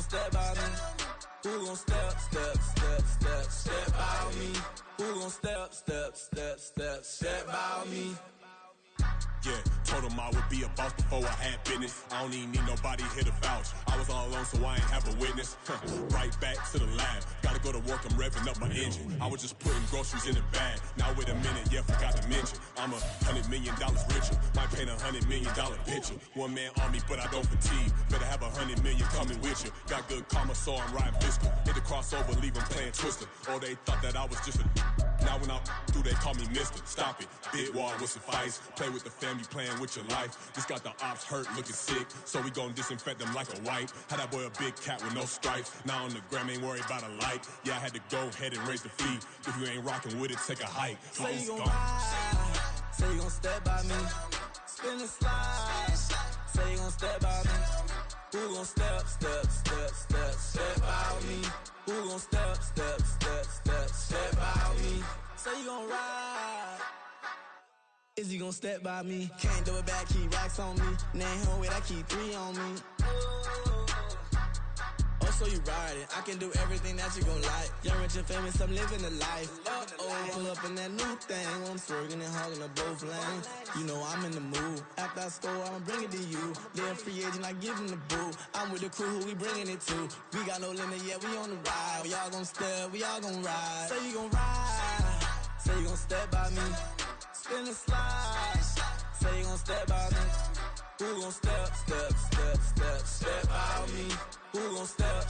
gon' step by me? Who gon' step by me? Who gon' step by me? Yeah, told him I would be a boss before I had business. I don't even need nobody here to vouch. I was all alone, so I ain't have a witness. Right back to the lab. Gotta go to work, I'm revving up my engine. I was just putting groceries in the bag. Now wait a minute, yeah, forgot to mention. I'm $100 million richer. Might paint $100 million picture. One man army, but I don't fatigue. Better have 100 million coming with you. Got good karma, so I'm riding fiscal. Hit the crossover, leave them playing Twister. Or they thought that I was just a... Now when I'm through, they call me Mister. Stop it, big wall would suffice. Play with the family, playing with your life. This got the ops hurt, looking sick. So we gon' disinfect them like a wipe. Had that boy a big cat with no stripes. Now on the gram, ain't worried about a light. Yeah, I had to go ahead and raise the fee. If you ain't rocking with it, take a hike. Say you gon' ride, say you gon' step by me. Spin and slide, say you gon' step by me. Who gon' step by me? Who gon' step by me? Say you gon' ride. Is he gon' step by me? Can't do it back, keep racks on me. Name home with I keep 3 on me. Oh, so you riding? I can do everything that you gon' like. Young, rich, and famous, I'm living the life. Pull up in that new thing. I'm swerving and hogging up both lanes. You know I'm in the mood. After I score, I'ma bring it to you. They're a free agent, I give them the boo. I'm with the crew, who we bringing it to. We got no limit, yeah, we on the ride. We all gon' step, we all gon' ride. Say you gon' ride, say you gon' step by me. Spin and slide, say you gon' step by me. Who gon' step by me? Who gon' step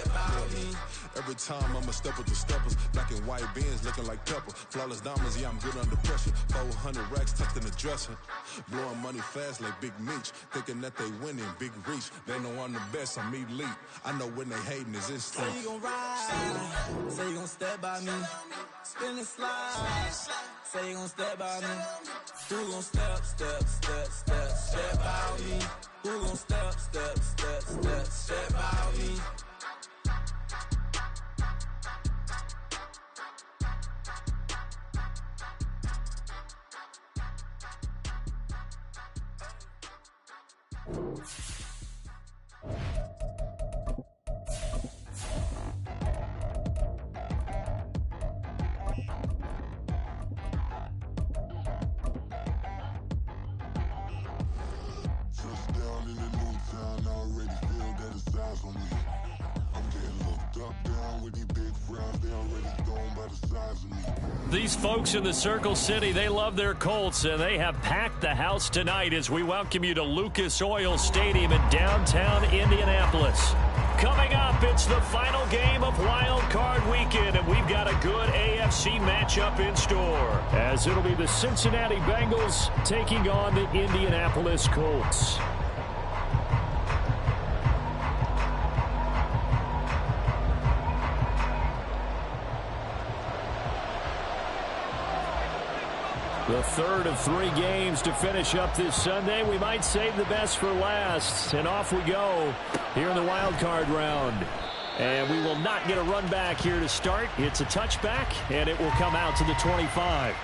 by me? Every time I'ma step with the steppers. Black and white beans looking like pepper. Flawless diamonds, yeah, I'm good under pressure. 400 racks tucked in the dresser. Blowing money fast like Big Meech. Thinking that they winning, big reach. They know I'm the best, I'm elite. I know when they hating is instant. Say you gon' ride, say you gon' step by me. Spin and slide, say you gon' step by me. Who gon' step by me? Who gon' step by me? These folks in the Circle City, they love their Colts, and they have packed the house tonight as we welcome you to Lucas Oil Stadium in downtown Indianapolis. Coming up, it's the final game of Wild Card Weekend, and we've got a good AFC matchup in store, as it'll be the Cincinnati Bengals taking on the Indianapolis Colts. The third of 3 games to finish up this Sunday. We might save the best for last. And off we go here in the wild card round. And we will not get a run back here to start. It's a touchback, and it will come out to the 25.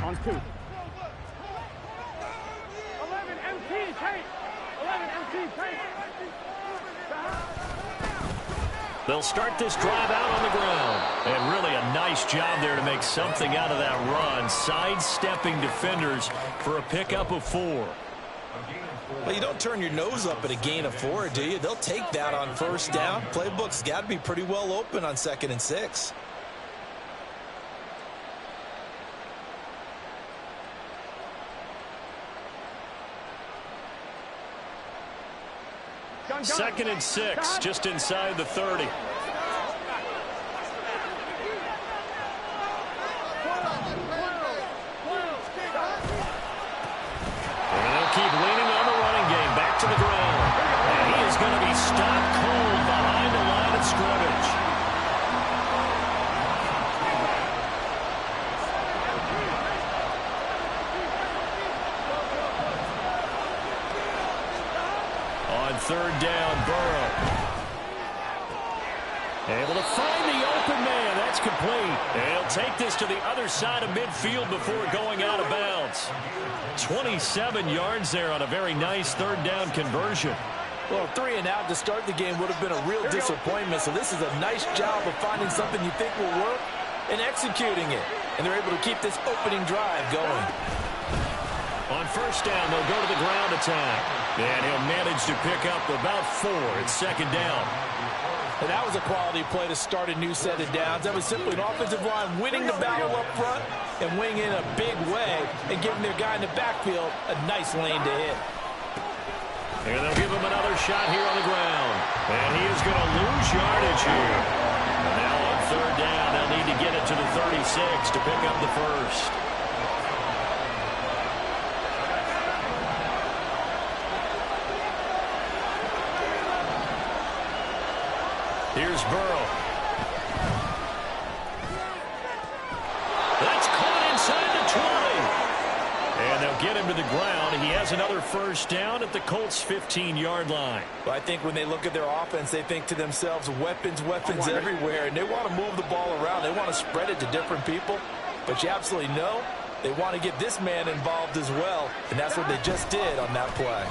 On 2. 11 MT tape. 11 MT tape. They'll start this drive out on the ground. And really a nice job there to make something out of that run. Sidestepping defenders for a pickup of 4. Well, you don't turn your nose up at a gain of 4, do you? They'll take that on first down. Playbook's got to be pretty well open on 2nd and 6. Second and 6, just inside the 30. Keep leaning on the running game. Back to the ground. And he is going to be stopped cold behind the line of scrimmage. On 3rd down, Burrow. Able to find the open man. That's complete. And he'll take this to the other side of midfield before going out of bounds. 27 yards there on a very nice 3rd down conversion. Well, 3 and out to start the game would have been a real disappointment. So this is a nice job of finding something you think will work and executing it. And they're able to keep this opening drive going. On 1st down, they'll go to the ground attack. And he'll manage to pick up about 4 at 2nd down. And that was a quality play to start a new set of downs. That was simply an offensive line winning the battle up front and winning in a big way and giving their guy in the backfield a nice lane to hit. And they'll give him another shot here on the ground. And he is going to lose yardage here. And now on 3rd down, they'll need to get it to the 36 to pick up the first. Here's Burrow. That's caught inside the 20. And they'll get him to the ground. He has another 1st down at the Colts' 15-yard line. Well, I think when they look at their offense, they think to themselves, weapons everywhere. And they want to move the ball around. They want to spread it to different people. But you absolutely know they want to get this man involved as well. And that's what they just did on that play.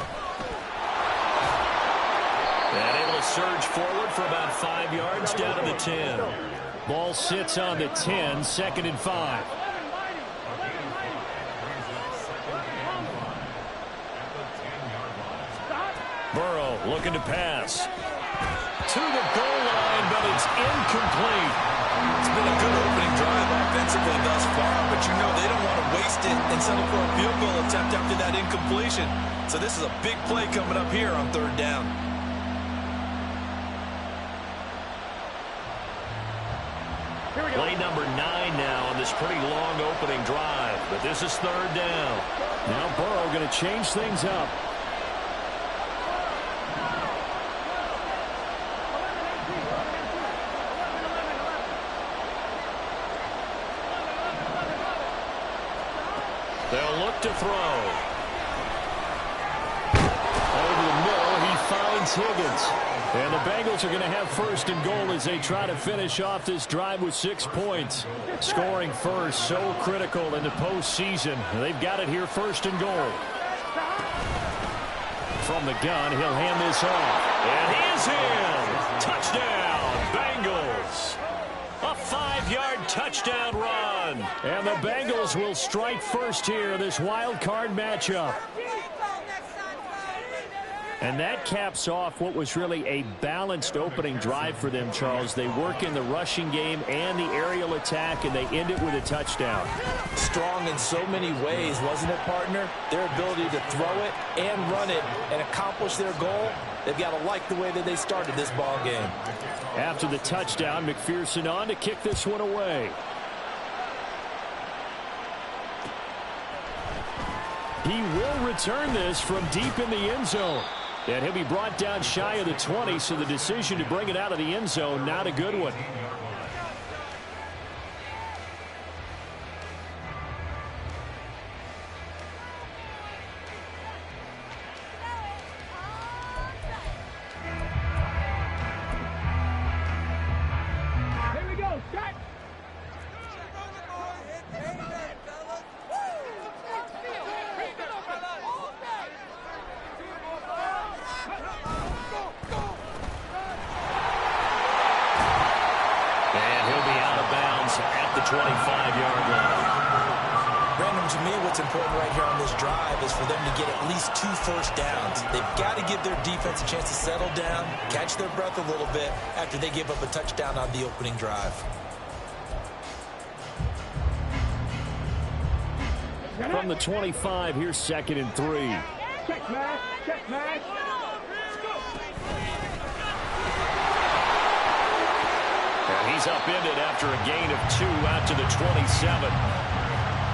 And able to surge forward for about 5 yards down to the 10. Ball sits on the 10, 2nd and 5. Burrow looking to pass. To the goal line, but it's incomplete. It's been a good opening drive offensively thus far, but you know they don't want to waste it and settle for a field goal attempt after that incompletion. So this is a big play coming up here on 3rd down. Play number 9 now on this pretty long opening drive. But this is 3rd down. Now Burrow going to change things up. They'll look to throw. Over the middle, he finds Higgins. And the Bengals are going to have 1st and goal as they try to finish off this drive with 6 points. Scoring first, so critical in the postseason. They've got it here, 1st and goal. From the gun, he'll hand this off. And he is in. Touchdown, Bengals. A 5-yard touchdown run. And the Bengals will strike first here, this wild card matchup. And that caps off what was really a balanced opening drive for them, Charles. They work in the rushing game and the aerial attack, and they end it with a touchdown. Strong in so many ways, wasn't it, partner? Their ability to throw it and run it and accomplish their goal, they've got to like the way that they started this ball game. After the touchdown, McPherson on to kick this one away. He will return this from deep in the end zone. And he'll be brought down shy of the 20, so the decision to bring it out of the end zone, not a good one. Here we go, set! And he'll be out of bounds at the 25-yard line. Brandon, to me, what's important right here on this drive is for them to get at least 2 first downs. They've got to give their defense a chance to settle down, catch their breath a little bit after they give up a touchdown on the opening drive. From the 25, here's 2nd and 3. Check, man. Check, man. And he's upended after a gain of 2 out to the 27.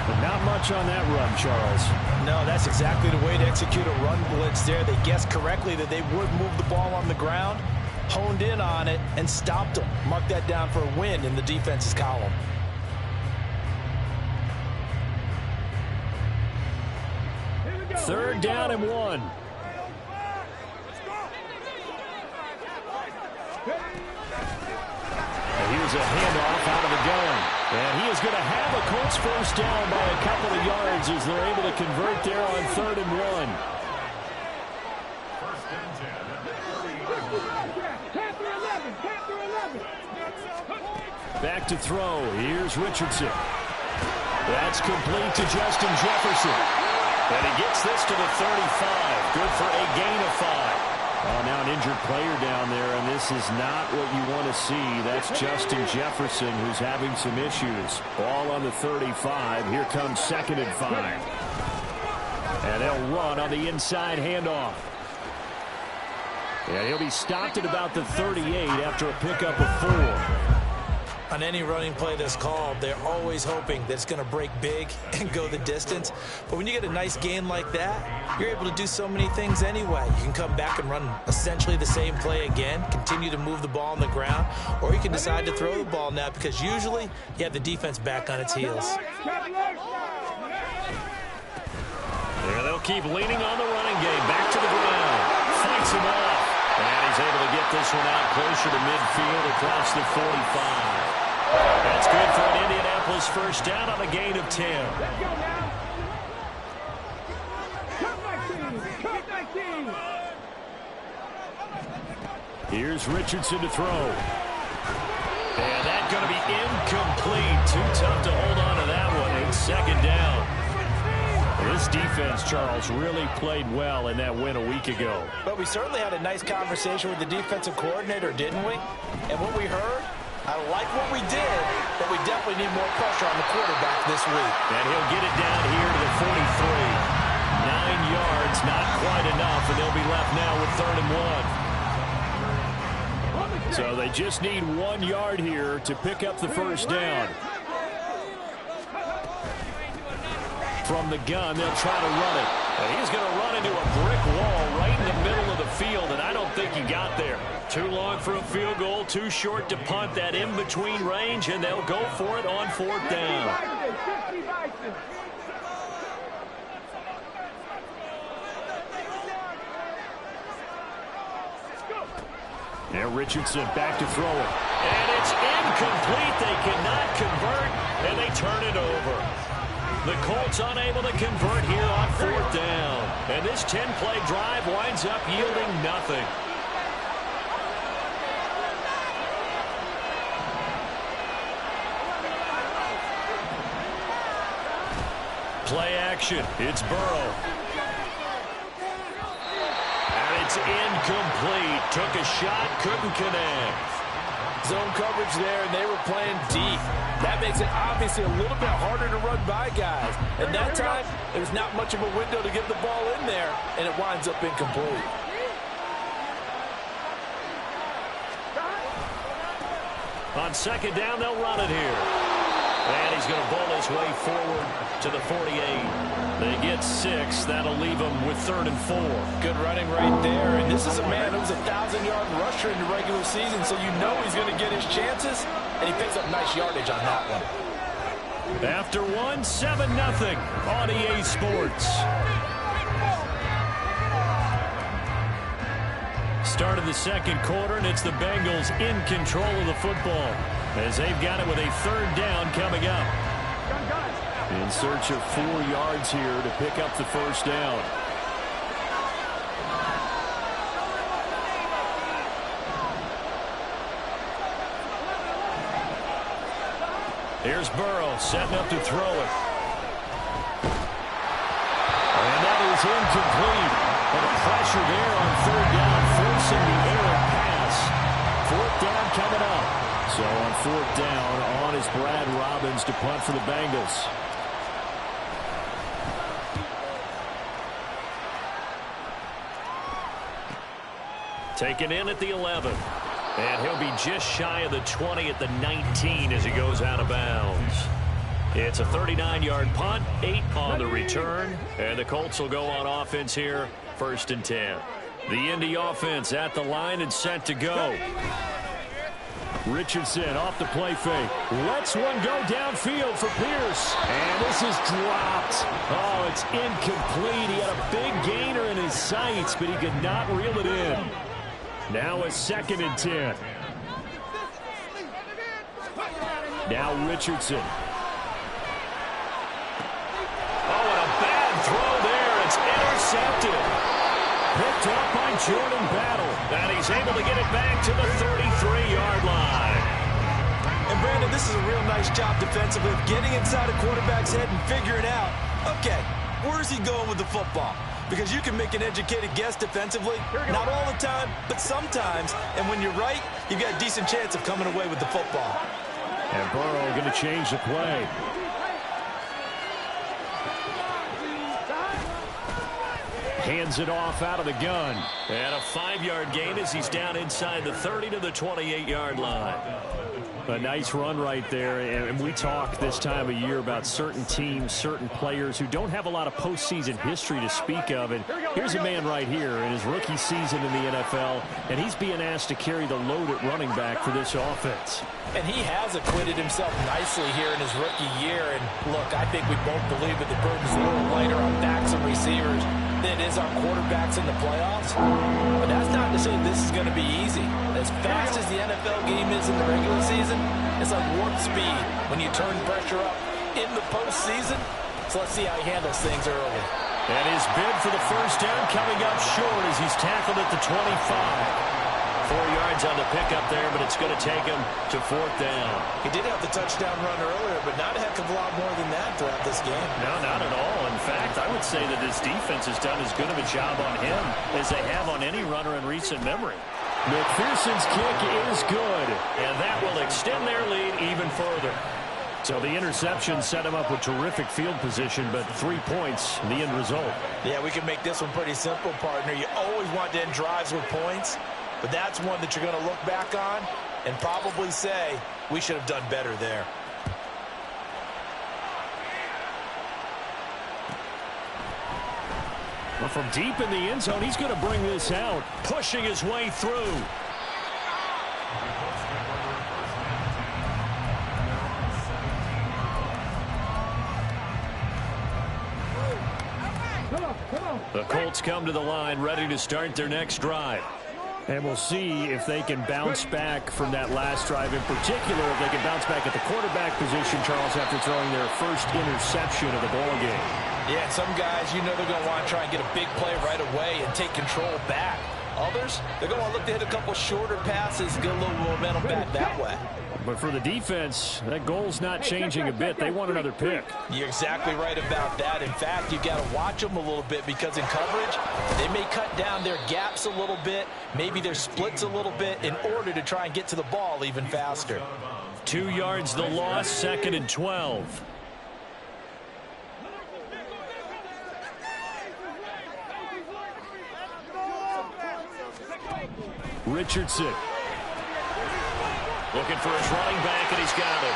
But not much on that run, Charles. No, that's exactly the way to execute a run blitz there. They guessed correctly that they would move the ball on the ground, honed in on it, and stopped them. Mark that down for a win in the defense's column. Third down and 1. And here's a handoff out of the gun. And he is going to have a Colts first down by a couple of yards as they're able to convert there on 3rd and 1. Back to throw. Here's Richardson. That's complete to Justin Jefferson. And he gets this to the 35. Good for a gain of 5. Oh, now an injured player down there, and this is not what you want to see. That's Justin Jefferson, who's having some issues. Ball on the 35. Here comes 2nd and 5. And they'll run on the inside handoff. And he'll be stopped at about the 38 after a pickup of 4. On any running play that's called, they're always hoping that it's going to break big and go the distance. But when you get a nice gain like that, you're able to do so many things anyway. You can come back and run essentially the same play again, continue to move the ball on the ground, or you can decide to throw the ball now because usually you have the defense back on its heels. There they'll keep leaning on the running game. Back to the ground. Fights him off. And he's able to get this one out closer to midfield across the 45. That's good for an Indianapolis first down on a gain of 10. Let's go now. Come back team. Come back team. Here's Richardson to throw. And that's going to be incomplete. Too tough to hold on to that one. It's 2nd down. This defense, Charles, really played well in that win a week ago. But we certainly had a nice conversation with the defensive coordinator, didn't we? And what we heard, I like what we did, but we definitely need more pressure on the quarterback this week. And he'll get it down here to the 43. 9 yards, not quite enough, and they'll be left now with 3rd and 1. So they just need 1 yard here to pick up the first down. From the gun, they'll try to run it. And he's going to run into a brick wall right in the middle of the field, and I don't think he got there. Too long for a field goal, too short to punt that in-between range, and they'll go for it on 4th down. Now Richardson back to throw it. And it's incomplete. They cannot convert, and they turn it over. The Colts unable to convert here on 4th down. And this 10-play drive winds up yielding nothing. Play action. It's Burrow. And it's incomplete. Took a shot, couldn't connect. Zone coverage there, and they were playing deep. That makes it obviously a little bit harder to run by guys. And that time, there's not much of a window to get the ball in there, and it winds up incomplete. On 2nd down, they'll run it here. And he's going to bowl his way forward to the 48. They get 6. That'll leave them with 3rd and 4. Good running right there. And this is a man who's a 1,000-yard rusher in the regular season, so you know he's going to get his chances. And he picks up nice yardage on that one. After 1, 7-0 on EA Sports. Start of the 2nd quarter, and it's the Bengals in control of the football as they've got it with a 3rd down coming up. In search of 4 yards here to pick up the first down. Here's Burrow setting up to throw it. is incomplete. And the pressure there on third down, forcing the errant pass. Fourth down coming up. So on fourth down, on is Brad Robbins to punt for the Bengals. Taken in at the 11. And he'll be just shy of the 20 at the 19 as he goes out of bounds. It's a 39-yard punt, 8 on the return. And the Colts will go on offense here, 1st and 10. The Indy offense at the line and set to go. Richardson off the play fake. Lets one go downfield for Pierce. And this is dropped. Oh, it's incomplete. He had a big gainer in his sights, but he could not reel it in. Now a 2nd and 10. Now Richardson. Oh, and a bad throw there. It's intercepted. Picked up by Jordan Battle. And he's able to get it back to the 33-yard line. And Brandon, this is a real nice job defensively of getting inside a quarterback's head and figuring out, okay, where's he going with the football? Because you can make an educated guess defensively, not all the time, but sometimes. And when you're right, you've got a decent chance of coming away with the football. And Burrow going to change the play. Hands it off out of the gun. And a 5-yard gain as he's down inside the 30 to the 28-yard line. A nice run right there, and we talk this time of year about certain teams, certain players who don't have a lot of postseason history to speak of. And here's a man right here in his rookie season in the NFL, and he's being asked to carry the load at running back for this offense. And he has acquitted himself nicely here in his rookie year. And look, I think we both believe that the burden's a little lighter on backs and receivers than it is on quarterbacks in the playoffs. But that's not to say this is going to be easy. As fast as the NFL game is in the regular season, it's like warp speed when you turn pressure up in the postseason. So let's see how he handles things early. And his bid for the first down coming up short as he's tackled at the 25. 4 yards on the pickup there, but it's going to take him to 4th down. He did have the touchdown run earlier, but not a heck of a lot more than that throughout this game. No, not at all. In fact, I would say that his defense has done as good of a job on him as they have on any runner in recent memory. McPherson's kick is good, and that will extend their lead even further. So the interception set him up with terrific field position, but 3 points, the end result. Yeah, we can make this one pretty simple, partner. You always want to end drives with points, but that's one that you're going to look back on and probably say, we should have done better there. Well, from deep in the end zone, he's going to bring this out, pushing his way through. The Colts come to the line, ready to start their next drive. And we'll see if they can bounce back from that last drive in particular, if they can bounce back at the quarterback position, Charles, after throwing their first interception of the ballgame. Yeah, some guys, you know they're going to want to try and get a big play right away and take control back. Others, they're going to look to hit a couple shorter passes, get a little momentum back that way. But for the defense, that goal's not changing a bit. They want another pick. You're exactly right about that. In fact, you've got to watch them a little bit because in coverage, they may cut down their gaps a little bit, maybe their splits a little bit in order to try and get to the ball even faster. 2 yards the loss, 2nd and 12. Richardson. Looking for his running back, and he's got it.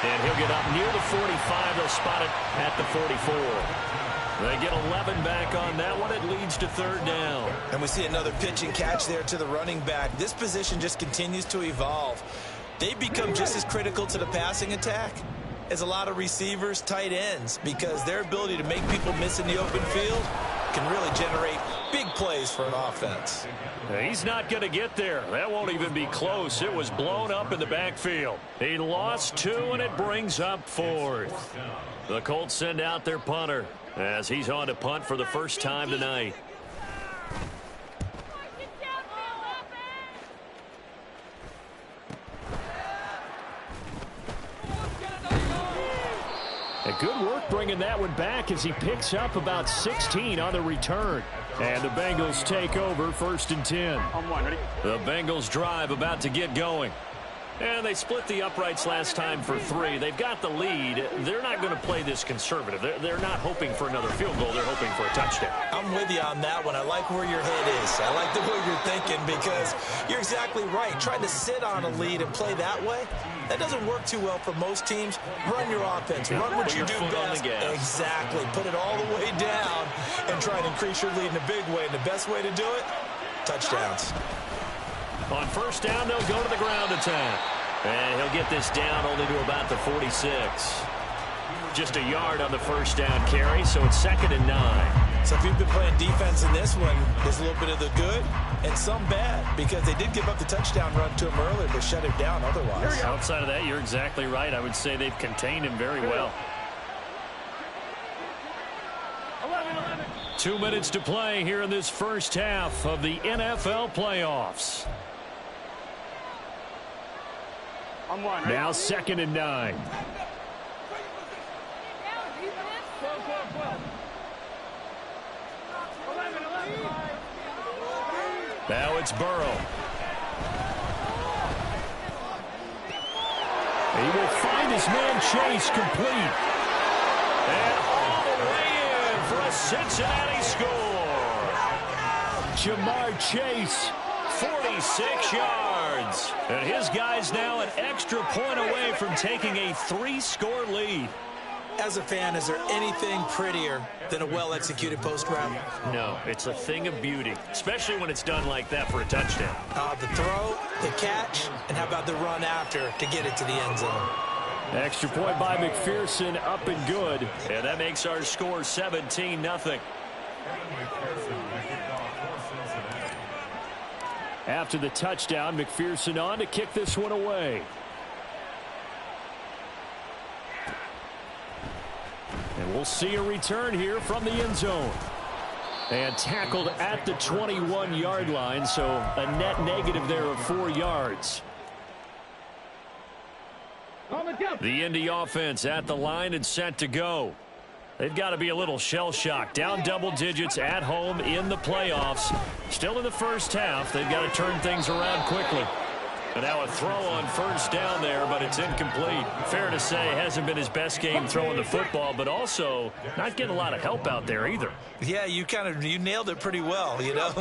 And he'll get up near the 45. They'll spot it at the 44. They get 11 back on that one. It leads to 3rd down. And we see another pitch and catch there to the running back. This position just continues to evolve. They become just as critical to the passing attack as a lot of receivers, tight ends, because their ability to make people miss in the open field can really generate big plays for an offense. He's not going to get there. That won't even be close. It was blown up in the backfield. He lost 2, and it brings up 4th. The Colts send out their punter as he's on to punt for the first time tonight. Good work bringing that one back as he picks up about 16 on the return. And the Bengals take over 1st and 10. The Bengals drive about to get going. And they split the uprights last time for 3. They've got the lead. They're not going to play this conservative. They're not hoping for another field goal. They're hoping for a touchdown. I'm with you on that one. I like where your head is. I like the way you're thinking because you're exactly right. Trying to sit on a lead and play that way, that doesn't work too well for most teams. Run your offense. Run what you do best. Exactly. Put it all the way down and try and increase your lead in a big way. And the best way to do it, touchdowns. On 1st down, they'll go to the ground attack. And he'll get this down only to about the 46. Just a yard on the 1st down carry, so it's 2nd and 9. So if you've been playing defense in this one, there's a little bit of the good and some bad because they did give up the touchdown run to him earlier but shut him down otherwise. Outside of that, you're exactly right. I would say they've contained him very well. 2 minutes to play here in this first half of the NFL playoffs. Now 2nd and 9. Now it's Burrow. He will find his man Chase complete. And all the way in for a Cincinnati score. Jamar Chase, 46 yards. And his guy's now an extra point away from taking a 3-score lead. As a fan, is there anything prettier than a well-executed post route? No, it's a thing of beauty, especially when it's done like that for a touchdown. The throw, the catch, and how about the run after to get it to the end zone? Extra point by McPherson, up and good. And that makes our score 17-0. After the touchdown, McPherson on to kick this one away. And we'll see a return here from the end zone. And tackled at the 21-yard line, so a net negative there of 4 yards. The Indy offense at the line and set to go. They've got to be a little shell-shocked. Down double digits at home in the playoffs. Still in the first half. They've got to turn things around quickly. And now a throw on 1st down there, but it's incomplete. Fair to say, hasn't been his best game throwing the football, but also not getting a lot of help out there either. Yeah, you nailed it pretty well, you know.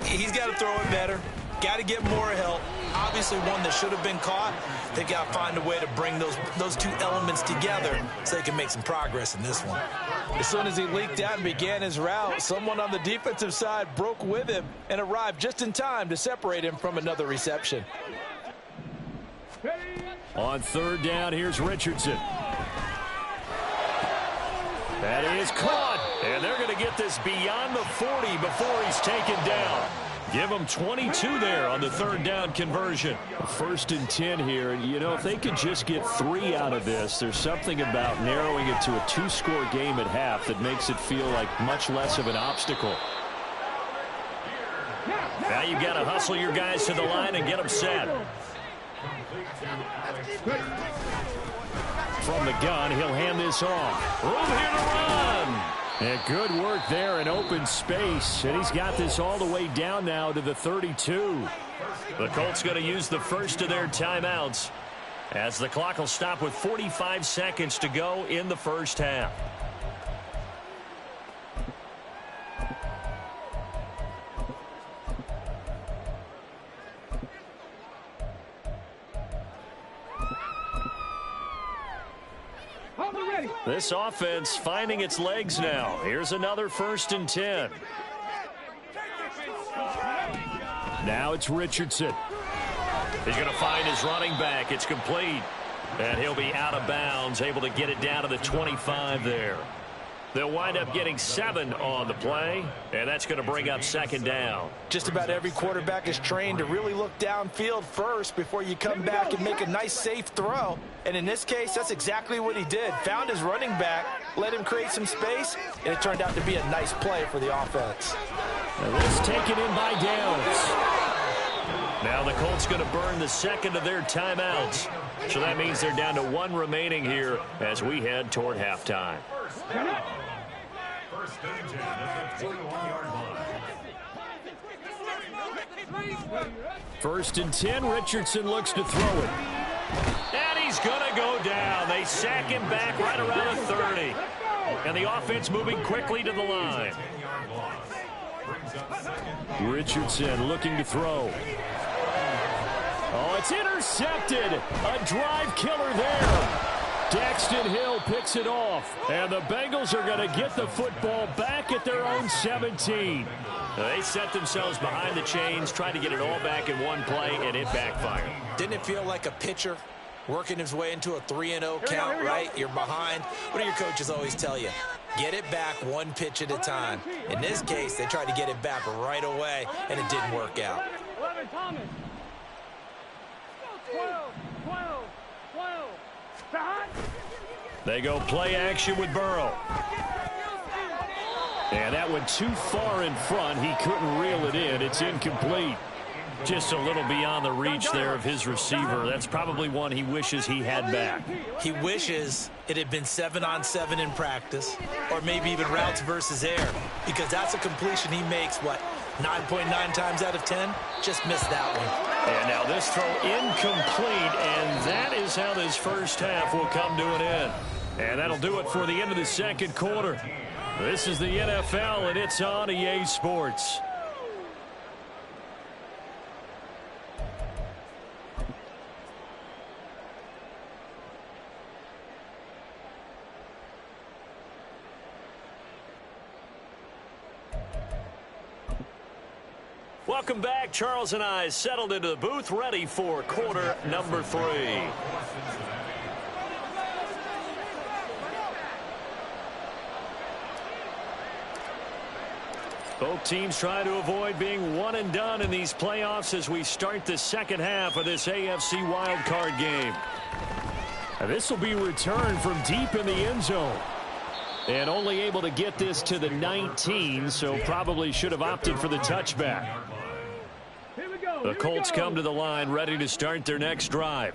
He's got to throw it better. Got to get more help. Obviously one that should have been caught. They got to find a way to bring those two elements together so they can make some progress in this one. As soon as he leaked out and began his route, someone on the defensive side broke with him and arrived just in time to separate him from another reception. On 3rd down, here's Richardson. That is caught, and they're going to get this beyond the 40 before he's taken down. Give them 22 there on the 3rd down conversion. 1st and 10 here, and you know, if they could just get 3 out of this, there's something about narrowing it to a 2-score game at half that makes it feel like much less of an obstacle. Now you've got to hustle your guys to the line and get them set. From the gun, he'll hand this off. Room here to run. And good work there in open space. And he's got this all the way down now to the 32. The Colts going to use the first of their timeouts as the clock will stop with 45 seconds to go in the first half. This offense finding its legs now. Here's another 1st and 10. Now it's Richardson. He's going to find his running back. It's complete. And he'll be out of bounds, able to get it down to the 25 there. They'll wind up getting 7 on the play, and that's going to bring up 2nd down. Just about every quarterback is trained to really look downfield first before you come back and make a nice, safe throw. And in this case, that's exactly what he did. Found his running back, let him create some space, and it turned out to be a nice play for the offense. And this taken in by Downs. Now the Colts going to burn the 2nd of their timeouts. So that means they're down to 1 remaining here as we head toward halftime. First and 10 at the 21-yard line. First and 10, Richardson looks to throw it. And he's going to go down. They sack him back right around the 30. And the offense moving quickly to the line. Richardson looking to throw. Oh, it's intercepted. A drive killer there. Daxton Hill picks it off. And the Bengals are going to get the football back at their own 17. They set themselves behind the chains, trying to get it all back in one play, and it backfired. Didn't it feel like a pitcher working his way into a 3-0 count, right? You're behind. What do your coaches always tell you? Get it back one pitch at a time. In this case, they tried to get it back right away, and it didn't work out. 11, Thomas. 12. They go play action with Burrow. And that went too far in front. He couldn't reel it in. It's incomplete. Just a little beyond the reach there of his receiver. That's probably one he wishes he had back. He wishes it had been 7-on-7 in practice, or maybe even routes versus air, because that's a completion he makes, 9.9 times out of 10? Just missed that one. And now this throw incomplete, and that is how this first half will come to an end. And that'll do it for the end of the second quarter. This is the NFL, and it's on EA Sports. Welcome back. Charles and I settled into the booth, ready for quarter number 3. Both teams trying to avoid being one and done in these playoffs as we start the second half of this AFC wildcard game. And this will be returned from deep in the end zone. And only able to get this to the 19, so probably should have opted for the touchback. The Colts come to the line ready to start their next drive.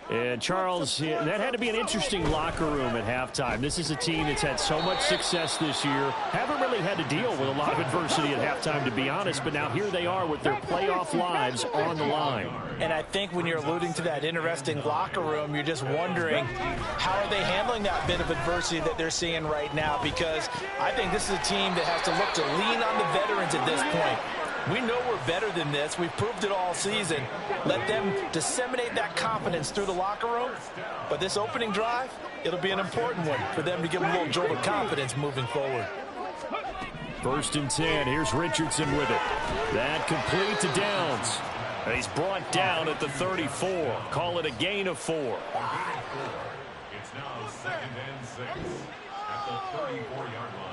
And, Charles, that had to be an interesting locker room at halftime. This is a team that's had so much success this year. Haven't really had to deal with a lot of adversity at halftime, to be honest. But now here they are with their playoff lives on the line. And I think when you're alluding to that interesting locker room, you're just wondering how are they handling that bit of adversity that they're seeing right now, because I think this is a team that has to look to lean on the veterans at this point. We know we're better than this. We've proved it all season. Let them disseminate that confidence through the locker room. But this opening drive, it'll be an important one for them to give them a little jolt of confidence moving forward. First and 10. Here's Richardson with it. That complete to Downs. He's brought down at the 34. Call it a gain of 4. It's now 2nd and 6 at the 34-yard line.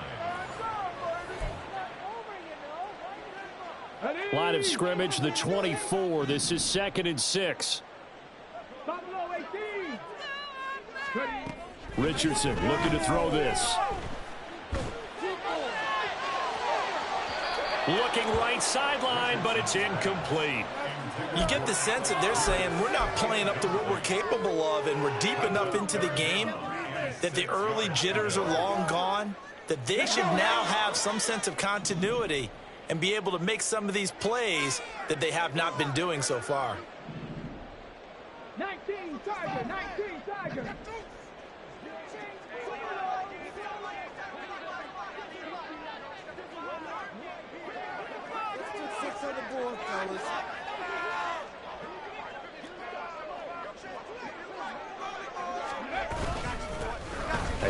Line of scrimmage, the 24. This is 2nd and 6. Richardson looking to throw this. Looking right sideline, but it's incomplete. You get the sense that they're saying we're not playing up to what we're capable of, and we're deep enough into the game that the early jitters are long gone, that they should now have some sense of continuity and be able to make some of these plays that they have not been doing so far. 19 Tiger, 19 Tiger.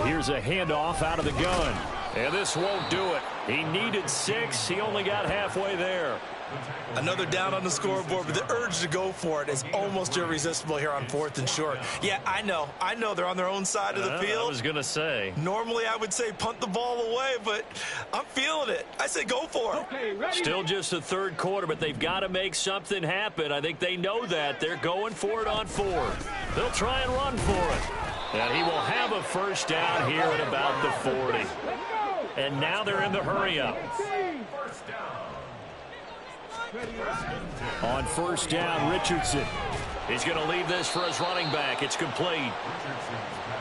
Here's a handoff out of the gun. And this won't do it. He needed 6. He only got halfway there. Another down on the scoreboard, but the urge to go for it is almost irresistible here on 4th and short. Yeah, I know they're on their own side of the field. I was going to say. Normally I would say punt the ball away, but I'm feeling it. I say go for it. Okay, still just the third quarter, but they've got to make something happen. I think they know that. They're going for it on 4. They'll try and run for it. And he will have a first down here at about the 40. And now they're in the hurry-up. On first down, Richardson. He's going to leave this for his running back. It's complete.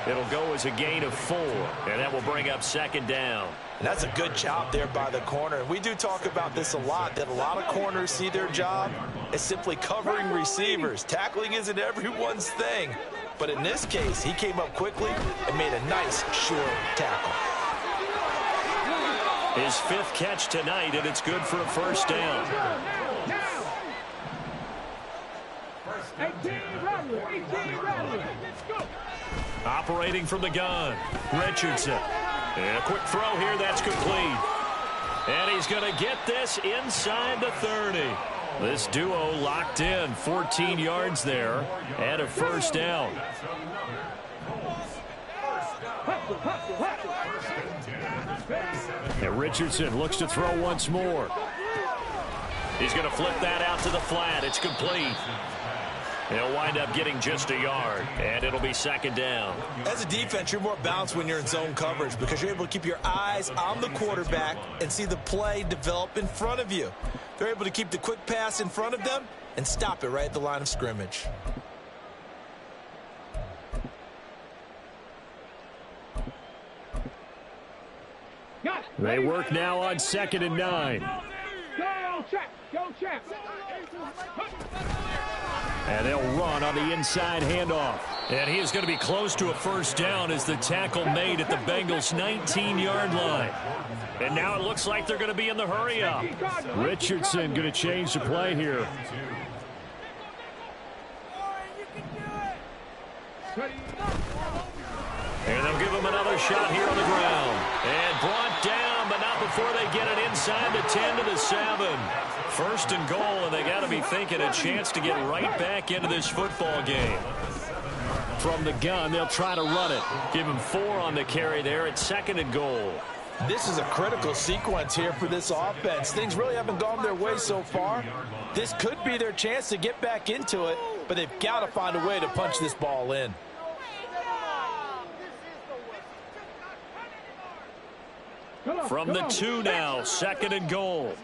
It'll go as a gain of 4, and that will bring up second down. And that's a good job there by the corner. And we do talk about this a lot, that a lot of corners see their job as simply covering receivers. Tackling isn't everyone's thing. But in this case, he came up quickly and made a nice, sure tackle. His 5th catch tonight, and it's good for a first down. 18 run. Operating from the gun, Richardson. And a quick throw here, that's complete. And he's going to get this inside the 30. This duo locked in, 14 yards there, and a first down. And Richardson looks to throw once more. He's going to flip that out to the flat. It's complete. He'll wind up getting just a yard, and it'll be second down. As a defense, you're more balanced when you're in zone coverage because you're able to keep your eyes on the quarterback and see the play develop in front of you. They're able to keep the quick pass in front of them and stop it right at the line of scrimmage. They work now on 2nd and 9. Go, Champ. And they'll run on the inside handoff. And he is going to be close to a first down as the tackle made at the Bengals' 19-yard line. And now it looks like they're going to be in the hurry-up. Richardson going to change the play here. And they'll give him another shot here on the ground. And brought down, but not before they get it inside the 10 to the 7. First and goal, and they got to be thinking a chance to get right back into this football game. From the gun, they'll try to run it. Give him 4 on the carry there at 2nd and goal. This is a critical sequence here for this offense. Things really haven't gone their way so far. This could be their chance to get back into it, but they've got to find a way to punch this ball in. From the 2 now, 2nd and goal.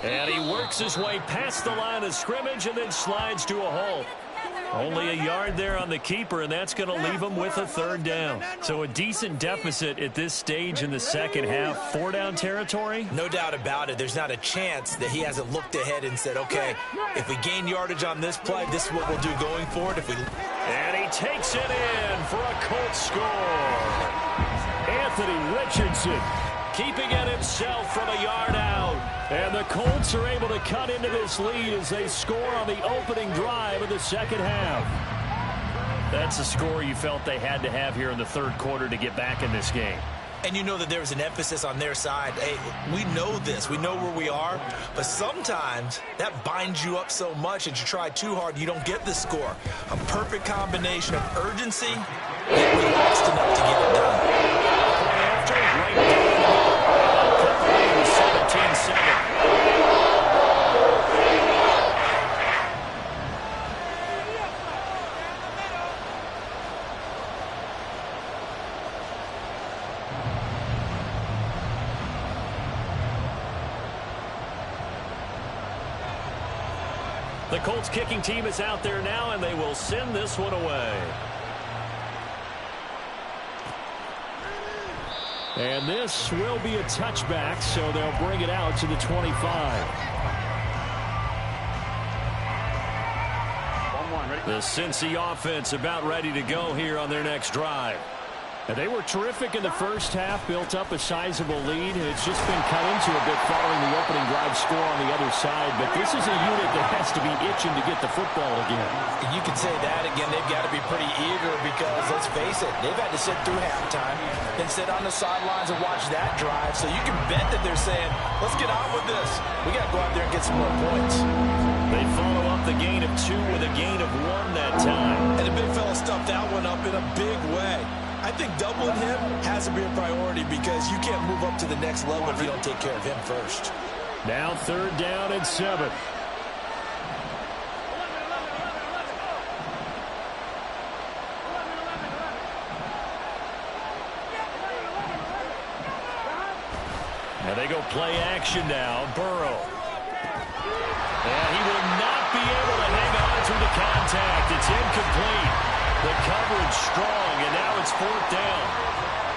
And he works his way past the line of scrimmage and then slides to a halt. Only a yard there on the keeper, and that's going to leave him with a 3rd down. So a decent deficit at this stage in the second half. 4-down territory? No doubt about it. There's not a chance that he hasn't looked ahead and said, okay, if we gain yardage on this play, this is what we'll do going forward. And he takes it in for a Colts score. Anthony Richardson keeping it himself from a yard out. And the Colts are able to cut into this lead as they score on the opening drive of the second half. That's a score you felt they had to have here in the 3rd quarter to get back in this game. And you know that there was an emphasis on their side. Hey, we know this. We know where we are. But sometimes that binds you up so much that you try too hard, you don't get the score. A perfect combination of urgency and relaxed enough to get it done. After, right down the middle. Currently with 17-7. The Colts kicking team is out there now, and they will send this one away. And this will be a touchback, so they'll bring it out to the 25. The Cincy offense about ready to go here on their next drive. And they were terrific in the first half, built up a sizable lead, and it's just been cut into a bit following the opening drive score on the other side. But this is a unit that has to be itching to get the football again. You can say that again. They've got to be pretty eager because, let's face it, they've had to sit through halftime and sit on the sidelines and watch that drive. So you can bet that they're saying, let's get on with this. We got to go out there and get some more points. They follow up the gain of 2 with a gain of 1 that time. And the big fella stuffed that one up in a big way. I think doubling him has to be a priority because you can't move up to the next level if you don't take care of him first. Now 3rd down and 7. And they go play action now. Burrow complete. The coverage strong, and now it's 4th down.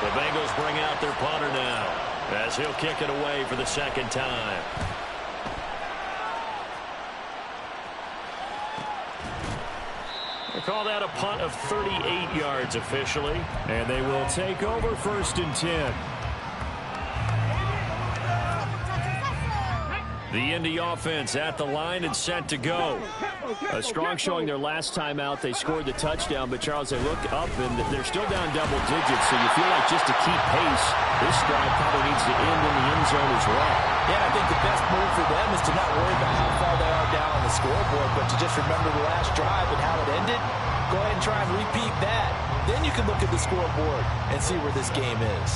The Bengals bring out their punter now as he'll kick it away for the 2nd time. They call that a punt of 38 yards officially, and they will take over 1st and 10. The Indy offense at the line and set to go. A strong showing their last time out. They scored the touchdown, but, Charles, they look up, and they're still down double digits, so you feel like just to keep pace, this drive probably needs to end in the end zone as well. Yeah, I think the best move for them is to not worry about how far they are down on the scoreboard, but to just remember the last drive and how it ended. Go ahead and try and repeat that. Then you can look at the scoreboard and see where this game is.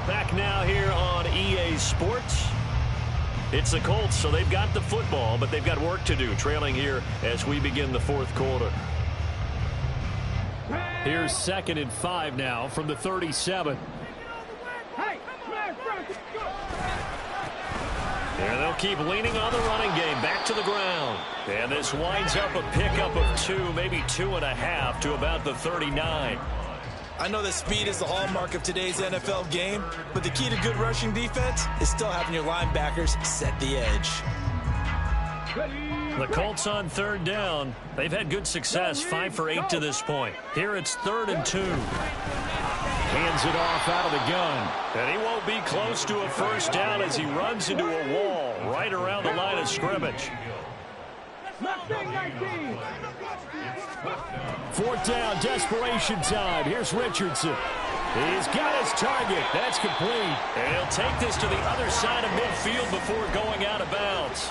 Back now here on EA Sports. It's the Colts, so they've got the football, but they've got work to do, trailing here as we begin the 4th quarter. Here's 2nd and 5 now from the 37. And they'll keep leaning on the running game, back to the ground. And this winds up a pickup of 2, maybe 2.5 to about the 39. I know that speed is the hallmark of today's NFL game, but the key to good rushing defense is still having your linebackers set the edge. The Colts on 3rd down. They've had good success, 5 for 8 to this point. Here it's 3rd and 2. Hands it off out of the gun. And he won't be close to a 1st down as he runs into a wall right around the line of scrimmage. 4th down, desperation time. Here's Richardson. He's got his target. That's complete. And he'll take this to the other side of midfield before going out of bounds.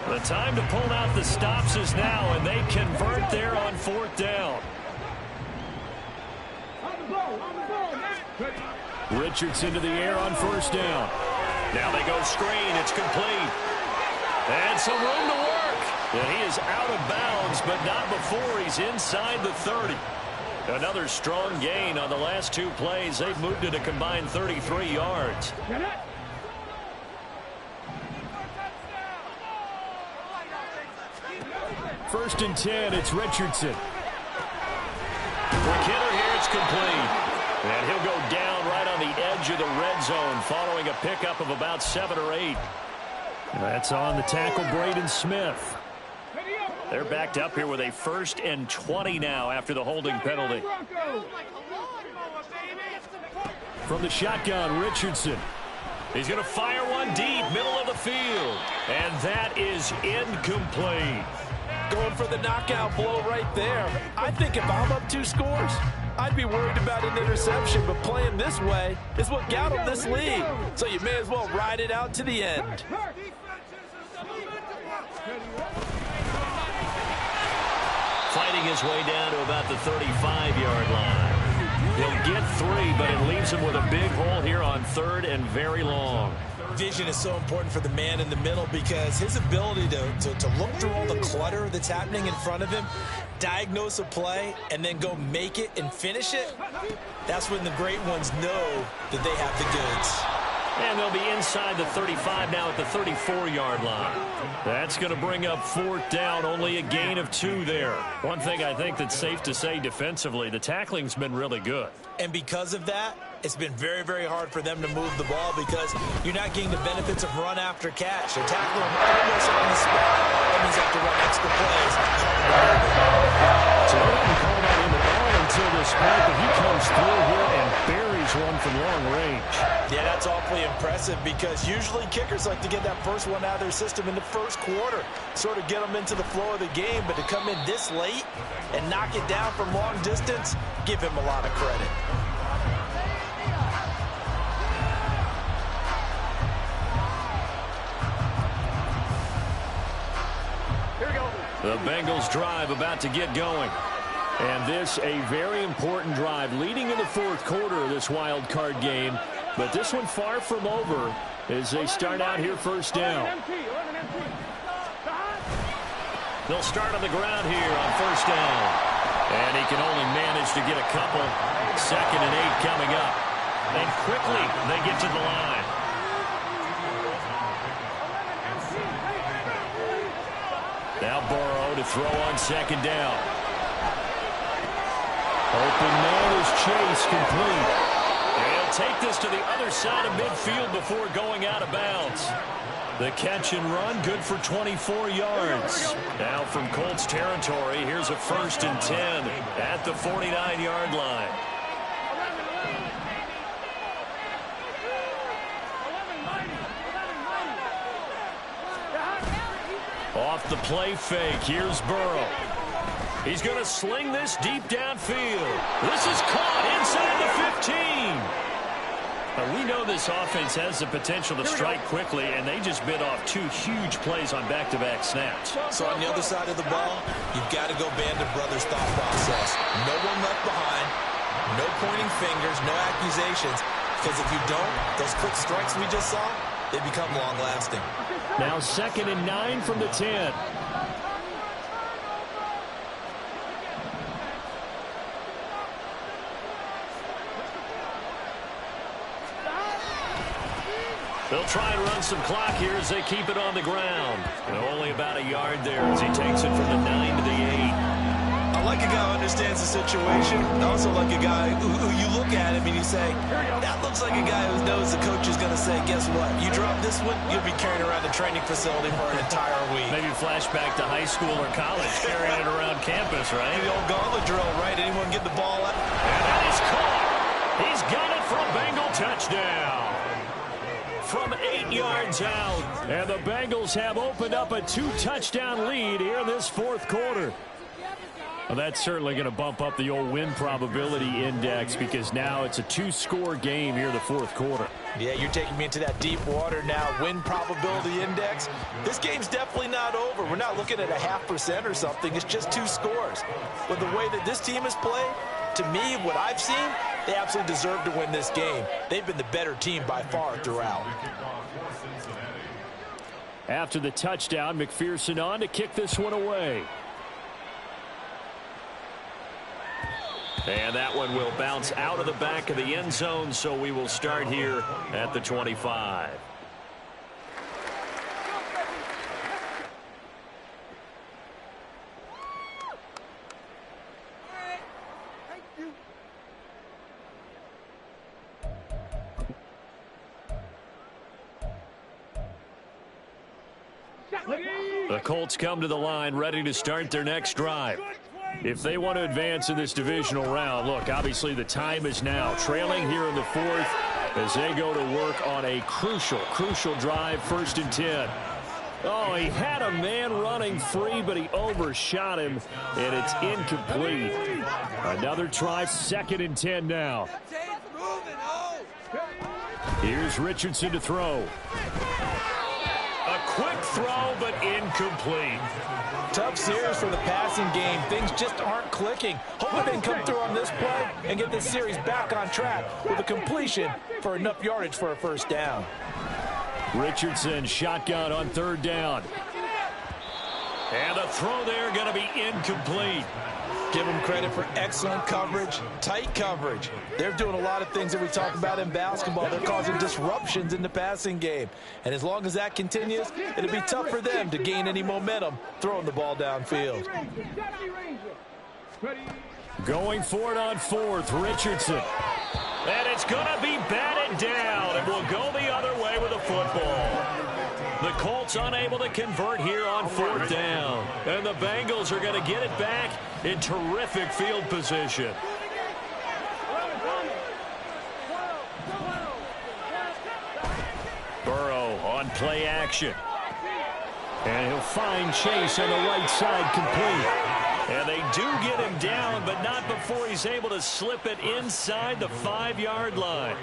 The time to pull out the stops is now, and they convert there on 4th down. Richardson to the air on 1st down. Now they go screen. It's complete. And some room to work. And he is out of bounds, but not before he's inside the 30. Another strong gain on the last 2 plays. They've moved it a combined 33 yards. 1st and 10, it's Richardson. McKinnon here, it's complete. And he'll go down right on the edge of the red zone following a pickup of about 7 or 8. That's on the tackle, Braden Smith. They're backed up here with a 1st and 20 now after the holding penalty. From the shotgun, Richardson. He's going to fire one deep, middle of the field. And that is incomplete. Going for the knockout blow right there. I think if I'm up 2 scores, I'd be worried about an interception, but playing this way is what got him this lead. So you may as well ride it out to the end. Fighting his way down to about the 35-yard line. He'll get 3, but it leaves him with a big hole here on 3rd and very long. Vision is so important for the man in the middle because his ability to look through all the clutter that's happening in front of him, diagnose a play, and then go make it and finish it, that's when the great ones know that they have the goods. And they'll be inside the 35 now at the 34-yard line. That's going to bring up 4th down, only a gain of 2 there. One thing I think that's safe to say defensively, the tackling's been really good. And because of that, it's been very, very hard for them to move the ball because you're not getting the benefits of run after catch. They're tackling almost on the spot. That means they have to run extra plays. So they haven't called on him at all until this point, but he comes through here and buries one from long range. Yeah, that's awfully impressive because usually kickers like to get that first one out of their system in the 1st quarter, sort of get them into the flow of the game, but to come in this late and knock it down from long distance, give him a lot of credit. The Bengals drive about to get going. And this a very important drive leading in the 4th quarter of this wild card game. But this one far from over as they start out here 1st down. They'll start on the ground here on 1st down. And he can only manage to get a couple. 2nd and 8 coming up. And quickly they get to the line. Now Burrow to throw on 2nd down. Open man is Chase, complete. And he'll take this to the other side of midfield before going out of bounds. The catch and run, good for 24 yards. Now from Colts territory, here's a 1st and 10 at the 49-yard line. Off the play fake, here's Burrow. He's going to sling this deep downfield. This is caught inside the 15. We know this offense has the potential to strike quickly, and they just bit off 2 huge plays on back-to-back snaps. So on the other side of the ball, you've got to go Band of Brothers thought process. No one left behind, no pointing fingers, no accusations, because if you don't, those quick strikes we just saw, they become long-lasting. Now 2nd and 9 from the 10. They'll try and run some clock here as they keep it on the ground. And only about a yard there as he takes it from the 9 to the 8. I like a guy who understands the situation. I also like a guy who you look at him and you say, that looks like a guy who knows the coach is going to say, guess what? You drop this one, you'll be carrying around the training facility for an entire week. Maybe flashback to high school or college, carrying it around campus, right? The old gauntlet drill, right? Anyone get the ball up? And that is caught. He's got it for a Bengal touchdown. From 8 yards out. And the Bengals have opened up a 2-touchdown lead here in this 4th quarter. Well, that's certainly going to bump up the old win probability index because now it's a 2-score game here in the 4th quarter. Yeah, you're taking me into that deep water now. Win probability index. This game's definitely not over. We're not looking at a 0.5% or something. It's just 2 scores. But the way that this team has played, to me, what I've seen, they absolutely deserve to win this game. They've been the better team by far throughout. After the touchdown, McPherson on to kick this one away. And that one will bounce out of the back of the end zone, so we will start here at the 25. The Colts come to the line ready to start their next drive. If they want to advance in this divisional round, look, obviously the time is now. Trailing here in the 4th as they go to work on a crucial drive, 1st and 10. Oh, he had a man running free, but he overshot him, and it's incomplete. Another try, 2nd and 10 now. Here's Richardson to throw. A quick throw, but incomplete. Tough series for the passing game. Things just aren't clicking. Hopefully they can come through on this play and get this series back on track with a completion for enough yardage for a 1st down. Richardson shotgun on 3rd down. And the throw there going to be incomplete. Give them credit for excellent coverage, tight coverage. They're doing a lot of things that we talk about in basketball. They're causing disruptions in the passing game. And as long as that continues, it'll be tough for them to gain any momentum throwing the ball downfield. Going for it on 4th, Richardson. And it's going to be batted down, and will go the other way with a football. The Colts unable to convert here on 4th down. And the Bengals are going to get it back in terrific field position. Burrow on play action. And he'll find Chase on the right side, complete. And they do get him down, but not before he's able to slip it inside the 5-yard line.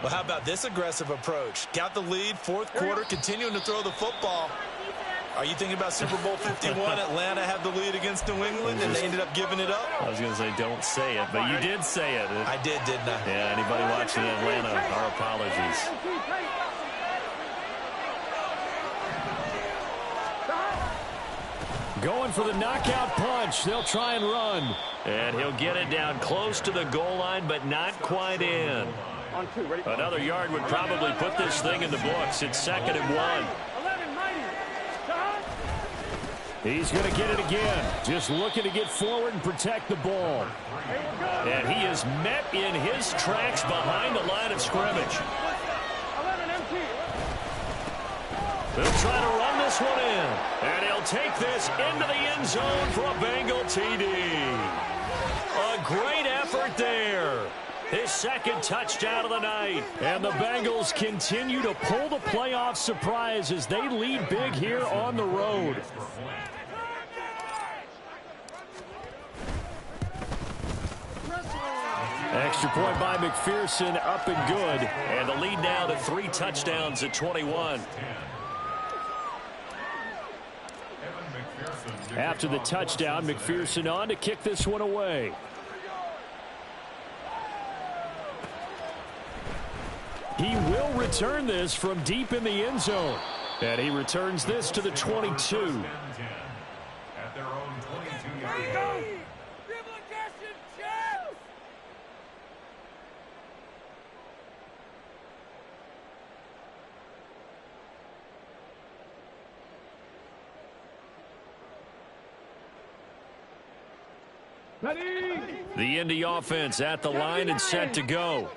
Well, how about this aggressive approach? Got the lead, 4th quarter, continuing to throw the football. Are you thinking about Super Bowl 51? Atlanta had the lead against New England, and they ended up giving it up? I was going to say, don't say it, but you did say it. I did, didn't I? Yeah, anybody watching Atlanta, our apologies. Going for the knockout punch. They'll try and run. And he'll get it down close to the goal line, but not quite in. Another yard would probably put this thing in the books. It's 2nd and 1. He's going to get it again. Just looking to get forward and protect the ball. And he is met in his tracks behind the line of scrimmage. They'll try to run this one in. And he'll take this into the end zone for a Bengal TD. A great effort there. His second touchdown of the night. And the Bengals continue to pull the playoff surprise as they lead big here on the road. Extra point by McPherson, up and good. And the lead now to 3 touchdowns at 21. After the touchdown, McPherson on to kick this one away. He will return this from deep in the end zone. And he returns this to the 22. At their own 22-yard line. The Indy offense at the line and set to go.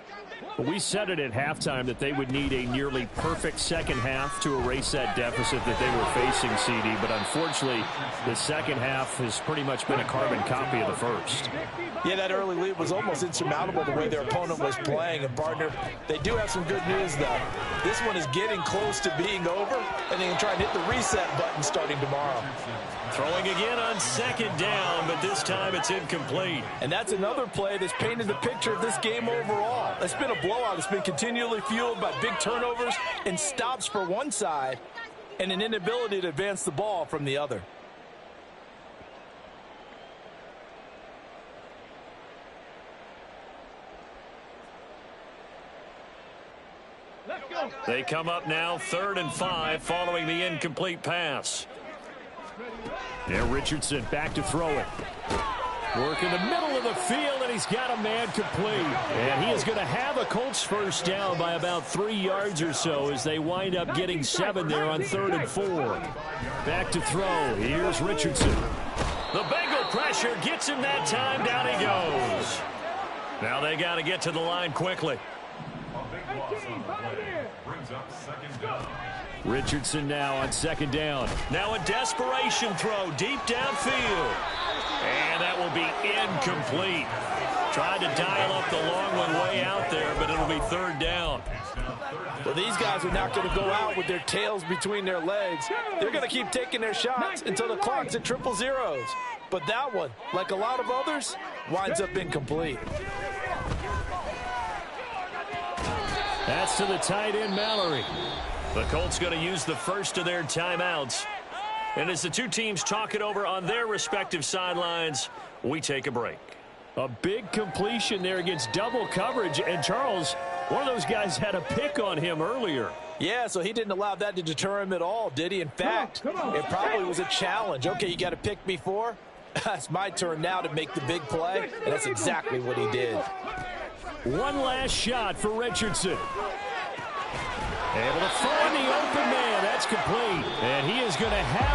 We said it at halftime that they would need a nearly perfect second half to erase that deficit that they were facing, CD. But unfortunately, the second half has pretty much been a carbon copy of the first. Yeah, that early lead was almost insurmountable the way their opponent was playing. And, partner, they do have some good news, though. This one is getting close to being over, and they can try and hit the reset button starting tomorrow. Throwing again on second down, but this time it's incomplete. And that's another play that's painted the picture of this game overall. It's been a blowout. It's been continually fueled by big turnovers and stops for one side and an inability to advance the ball from the other. They come up now 3rd and 5 following the incomplete pass. There, Richardson back to throw it. Work in the middle of the field, and he's got a man complete. And he is going to have a Colts first down by about 3 yards or so as they wind up getting 7 there on 3rd and 4. Back to throw. Here's Richardson. The Bengal pressure gets him that time. Down he goes. Now they got to get to the line quickly. A big loss on the play brings up second down. Richardson now on second down. Now a desperation throw deep downfield. And that will be incomplete. Tried to dial up the long one way out there, but it'll be 3rd down. Well, these guys are not going to go out with their tails between their legs. They're going to keep taking their shots until the clock's at 000. But that one, like a lot of others, winds up incomplete. That's to the tight end, Mallory. The Colts going to use the first of their timeouts. And as the two teams talk it over on their respective sidelines, we take a break. A big completion there against double coverage. And Charles, one of those guys had a pick on him earlier. Yeah, so he didn't allow that to deter him at all, did he? In fact, it probably was a challenge. Okay, you got to pick me 4. It's my turn now to make the big play, and that's exactly what he did. One last shot for Richardson. Able to find the open man. That's complete. And he is going to have